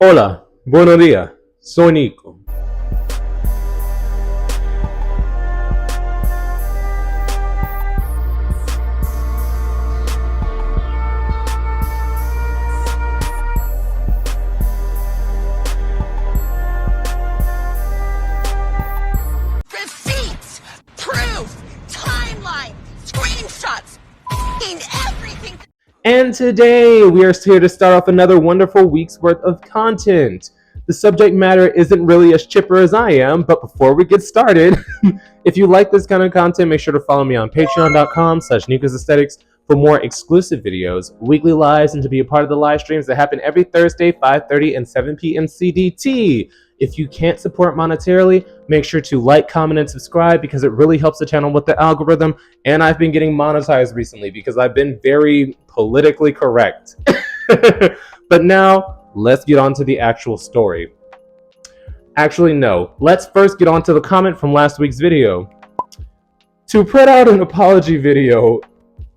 Hola, buenos días, soy Nico. Receipts, proof, timeline, screenshots, everything. And today we are here to start off another wonderful week's worth of content. The subject matter isn't really as chipper as I am, but before we get started, if you like this kind of content, make sure to follow me on patreon.com/Nicosaesthetics for more exclusive videos, weekly lives, and to be a part of the live streams that happen every Thursday, 5:30 and 7 p.m. CDT. If you can't support monetarily, make sure to like, comment, and subscribe because it really helps the channel with the algorithm. And I've been getting monetized recently because I've been very politically correct. But now, let's get on to the actual story. Actually, no. Let's first get on to the comment from last week's video. To put out an apology video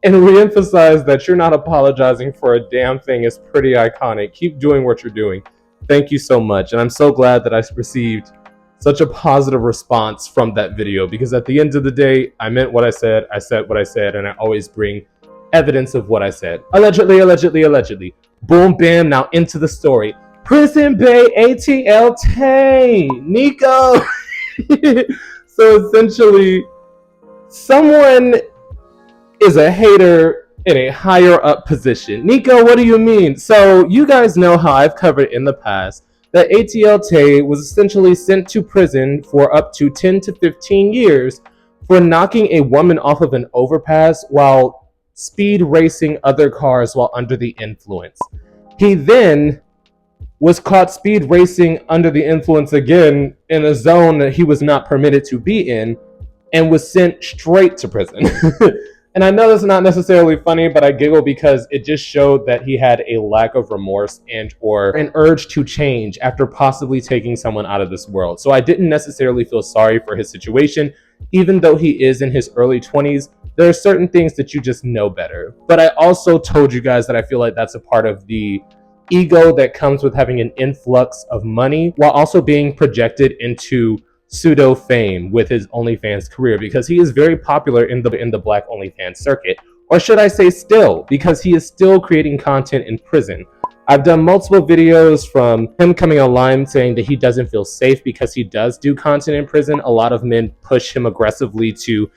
and reemphasize that you're not apologizing for a damn thing is pretty iconic. Keep doing what you're doing. Thank you so much. And I'm so glad that I received such a positive response from that video because at the end of the day, I meant what I said what I said, and I always bring evidence of what I said. Allegedly, allegedly, allegedly. Boom, bam, now into the story. Prison Bay Atl Tayh, Nico. So essentially, someone is a hater in a higher up position. Nico, what do you mean? So you guys know how I've covered in the past that Atl Tayh was essentially sent to prison for up to 10 to 15 years for knocking a woman off of an overpass while speed racing other cars while under the influence. He then was caught speed racing under the influence again in a zone that he was not permitted to be in and was sent straight to prison. And I know that's not necessarily funny, but I giggle because it just showed that he had a lack of remorse and or an urge to change after possibly taking someone out of this world. So I didn't necessarily feel sorry for his situation. Even though he is in his early 20s, there are certain things that you just know better. But I also told you guys that I feel like that's a part of the ego that comes with having an influx of money while also being projected into pseudo fame with his OnlyFans career, because he is very popular in the Black OnlyFans circuit, or should I say still, because he is still creating content in prison. I've done multiple videos from him coming online saying that he doesn't feel safe because he does do content in prison. A lot of men push him aggressively to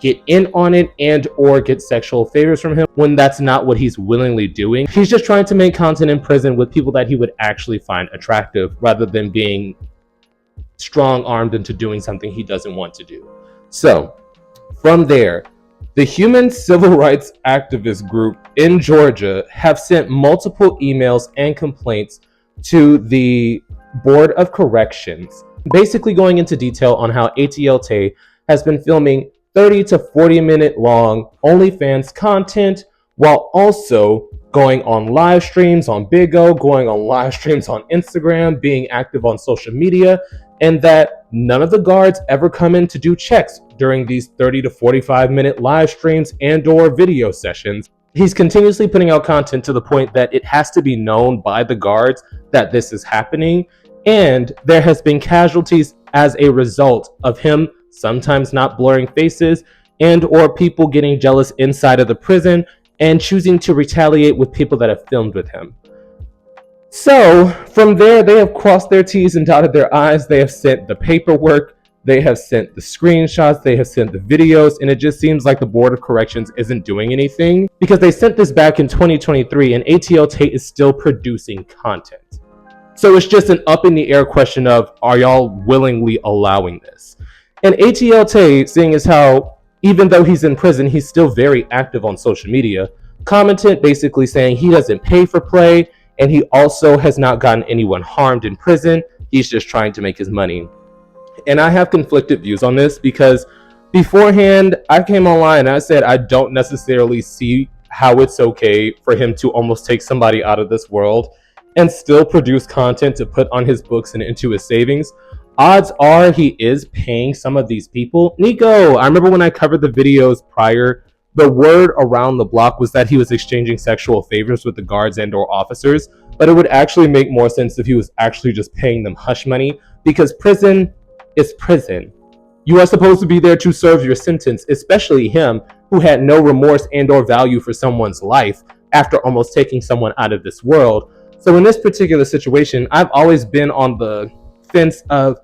get in on it and or get sexual favors from him when that's not what he's willingly doing. He's just trying to make content in prison with people that he would actually find attractive rather than being strong-armed into doing something he doesn't want to do. So, from there, the human civil rights activist group in Georgia have sent multiple emails and complaints to the Board of Corrections, basically going into detail on how Atl Tayh has been filming 30 to 40 minute long OnlyFans content while also going on live streams on Big O, going on live streams on Instagram, being active on social media, and that none of the guards ever come in to do checks during these 30 to 45 minute live streams and or video sessions. He's continuously putting out content to the point that it has to be known by the guards that this is happening, and there has been casualties as a result of him sometimes not blurring faces and or people getting jealous inside of the prison and choosing to retaliate with people that have filmed with him. So from there, they have crossed their T's and dotted their I's. They have sent the paperwork, they have sent the screenshots, they have sent the videos, and it just seems like the Board of Corrections isn't doing anything because they sent this back in 2023 and Atl Tayh is still producing content. So it's just an up in the air question of, are y'all willingly allowing this? And Atl Tayh, seeing as how even though he's in prison, he's still very active on social media, commented basically saying he doesn't pay for play, and he also has not gotten anyone harmed in prison. He's just trying to make his money. And I have conflicted views on this because beforehand, I came online and I said I don't necessarily see how it's okay for him to almost take somebody out of this world and still produce content to put on his books and into his savings. Odds are he is paying some of these people. Nico, I remember when I covered the videos prior, the word around the block was that he was exchanging sexual favors with the guards and or officers. but it would actually make more sense if he was actually just paying them hush money, because prison is prison. You are supposed to be there to serve your sentence, especially him, who had no remorse and or value for someone's life after almost taking someone out of this world. So in this particular situation, I've always been on the fence of,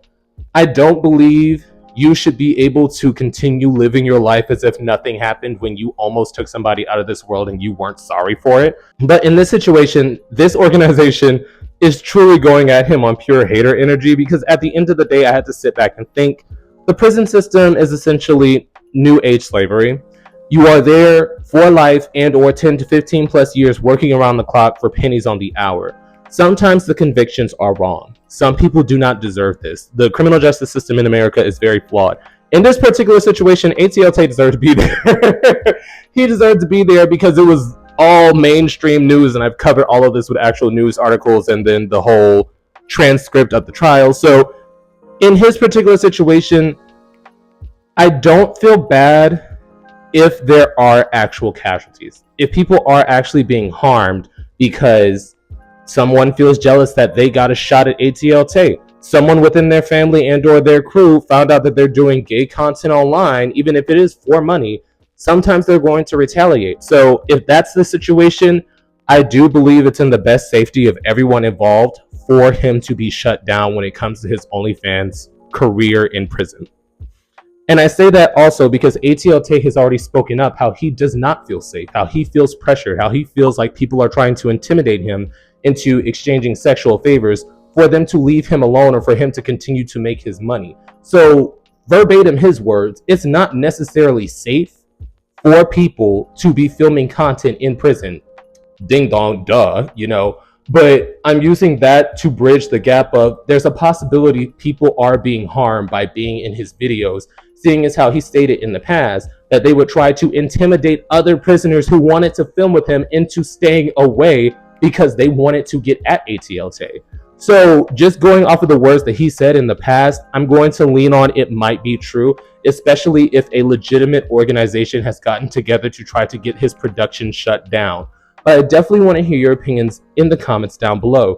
I don't believe you should be able to continue living your life as if nothing happened when you almost took somebody out of this world and you weren't sorry for it. But in this situation, this organization is truly going at him on pure hater energy, because at the end of the day, I had to sit back and think the prison system is essentially new age slavery. You are there for life and or 10 to 15 plus years working around the clock for pennies on the hour. Sometimes the convictions are wrong. Some people do not deserve this. The criminal justice system in America is very flawed. In this particular situation, Atl Tayh deserved to be there. He deserved to be there because it was all mainstream news, and I've covered all of this with actual news articles and then the whole transcript of the trial. So in his particular situation, I don't feel bad if there are actual casualties. If people are actually being harmed because someone feels jealous that they got a shot at Atl Tayh. Someone within their family and or their crew found out that they're doing gay content online, even if it is for money, sometimes they're going to retaliate. So if that's the situation, I do believe it's in the best safety of everyone involved for him to be shut down when it comes to his OnlyFans career in prison. And I say that also because Atl Tayh has already spoken up how he does not feel safe, how he feels pressured, how he feels like people are trying to intimidate him into exchanging sexual favors for them to leave him alone or for him to continue to make his money. So verbatim his words, it's not necessarily safe for people to be filming content in prison. Ding dong, duh, you know. But I'm using that to bridge the gap of there's a possibility people are being harmed by being in his videos, seeing as how he stated in the past that they would try to intimidate other prisoners who wanted to film with him into staying away because they wanted to get at Atl Tayh. So just going off of the words that he said in the past, I'm going to lean on it might be true, especially if a legitimate organization has gotten together to try to get his production shut down. But I definitely want to hear your opinions in the comments down below.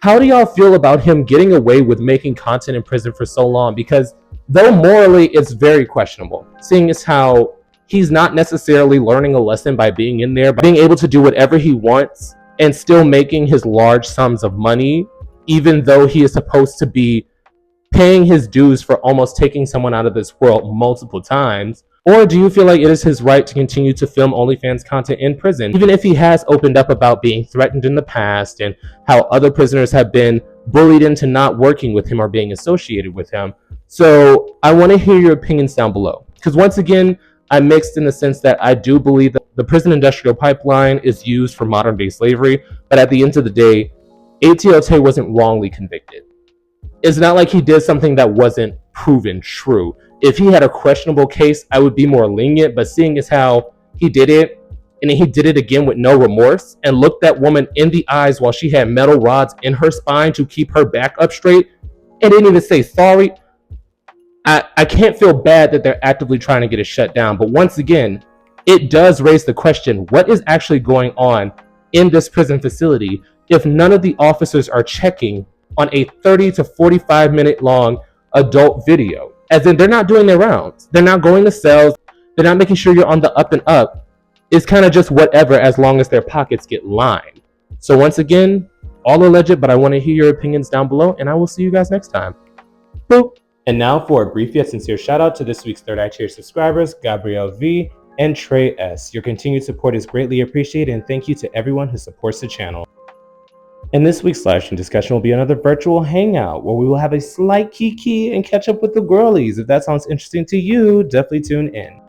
How do y'all feel about him getting away with making content in prison for so long? Because though morally it's very questionable, seeing as how he's not necessarily learning a lesson by being in there, by being able to do whatever he wants and still making his large sums of money, even though he is supposed to be paying his dues for almost taking someone out of this world multiple times? Or do you feel like it is his right to continue to film OnlyFans content in prison, even if he has opened up about being threatened in the past and how other prisoners have been bullied into not working with him or being associated with him? So I want to hear your opinions down below, because once again, I'm mixed in the sense that I do believe that the prison industrial pipeline is used for modern day slavery, but at the end of the day, Atl Tayh wasn't wrongly convicted. It's not like he did something that wasn't proven true. If he had a questionable case, I would be more lenient, but seeing as how he did it, and he did it again with no remorse, and looked that woman in the eyes while she had metal rods in her spine to keep her back up straight, and didn't even say sorry, I can't feel bad that they're actively trying to get it shut down. But once again, it does raise the question, what is actually going on in this prison facility if none of the officers are checking on a 30 to 45 minute long adult video? As in, they're not doing their rounds. They're not going to cells. They're not making sure you're on the up and up. It's kind of just whatever as long as their pockets get lined. So once again, all alleged, but I want to hear your opinions down below, and I will see you guys next time. Boop. And now for a brief yet sincere shout out to this week's Third Eye Tier subscribers, Gabrielle V and Trey S. Your continued support is greatly appreciated, and thank you to everyone who supports the channel. And this week's live stream discussion will be another virtual hangout where we will have a slight kiki and catch up with the girlies. If that sounds interesting to you, definitely tune in.